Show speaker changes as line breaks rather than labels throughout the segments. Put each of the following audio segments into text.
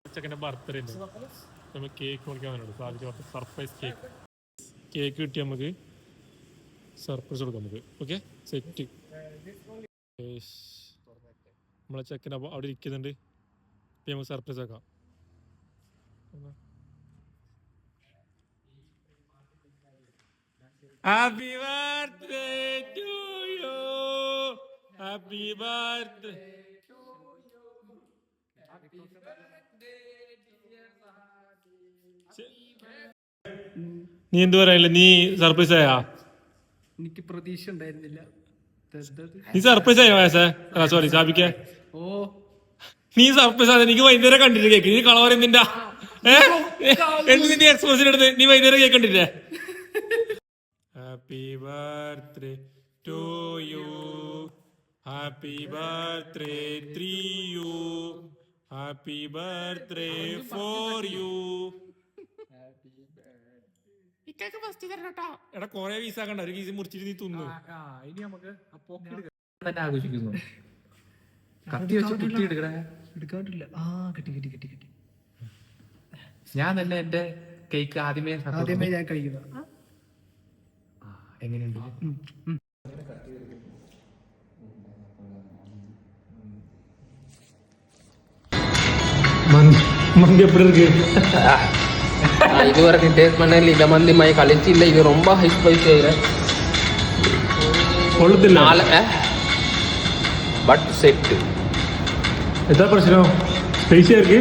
ചെക്കൻ്റെ ബർത്ത്ഡേ ഉണ്ട്, നമുക്ക് കേക്ക് കൊടുക്കാൻ വേണ്ടി സാധിക്കും. സർപ്രൈസ് കേക്ക് കിട്ടി നമുക്ക് സർപ്രൈസ് കൊടുക്കാം നമുക്ക്. Okay set. നമ്മളെ ചെക്കൻ അപ്പോൾ അവിടെ ഇരിക്കുന്നുണ്ട്, നമുക്ക് സർപ്രൈസ് ആക്കാം. Happy birthday to you. Happy birthday to you. Happy birthday dear Sahadi. നീ എന്ത് പറയല്ലേ, നീ സർപ്രൈസ് ആയാ?
എനിക്ക് പ്രതീക്ഷ ഉണ്ടായിരുന്നില്ല.
നീ സർപ്രൈസ് ആയോ വയസ്സേ? സോറി സാബിക്ക,
ഓ
നീ സർപ്രൈസ് ആയ. എനിക്ക് വൈകുന്നേരം കണ്ടിട്ട് കേക്ക്, നീ കളവർ എന്തിന്റെ നിന്റെ എക്സ്പ്രഷൻ എടുത്ത് നീ വൈകുന്നേരം കേക്ക് കണ്ടില്ലേ? Happy birthday to you. Happy birthday to you. Happy birthday for you. ഇക്കൊക്കെ ഫസ്റ്റ് തരട്ടോ. എടാ കൊറേ പീസ് ആക്കണ്ട, ഒരു പീസ് മുറിച്ചിട്ട് നീ തിന്നു.
ഇനി നമുക്ക് തന്നെ ആഘോഷിക്കുന്നു. കത്തി വെച്ച് കുത്തി എടുക്കാണ്ടില്ല. കിട്ടി. ഞാൻ തന്നെ എന്റെ കേക്ക് ആദ്യമേ ഞാൻ കഴിക്കുന്നു. എങ്ങനെയുണ്ട്?
மந்தி எப்படி இருக்கு?
இது வரைக்கும் டேஸ்ட் பண்ணல. இந்த மந்தி மாதிரி கழிச்சு இல்லை, இது ரொம்ப ஹை ஸ்பைசி ஆகிற
கொள்ளுதில்ல
பட் செட்டு.
எத்தனை பிரச்சனை ஸ்பைசியா இருக்கு?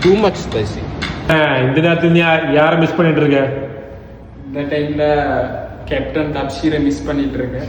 Too much spicy.
இந்த நேரத்தில் நீ யாரை மிஸ் பண்ணிட்டு இருக்க?
இந்த டைம்ல கேப்டன் தப்ஷீரை மிஸ் பண்ணிட்டு இருக்கேன்.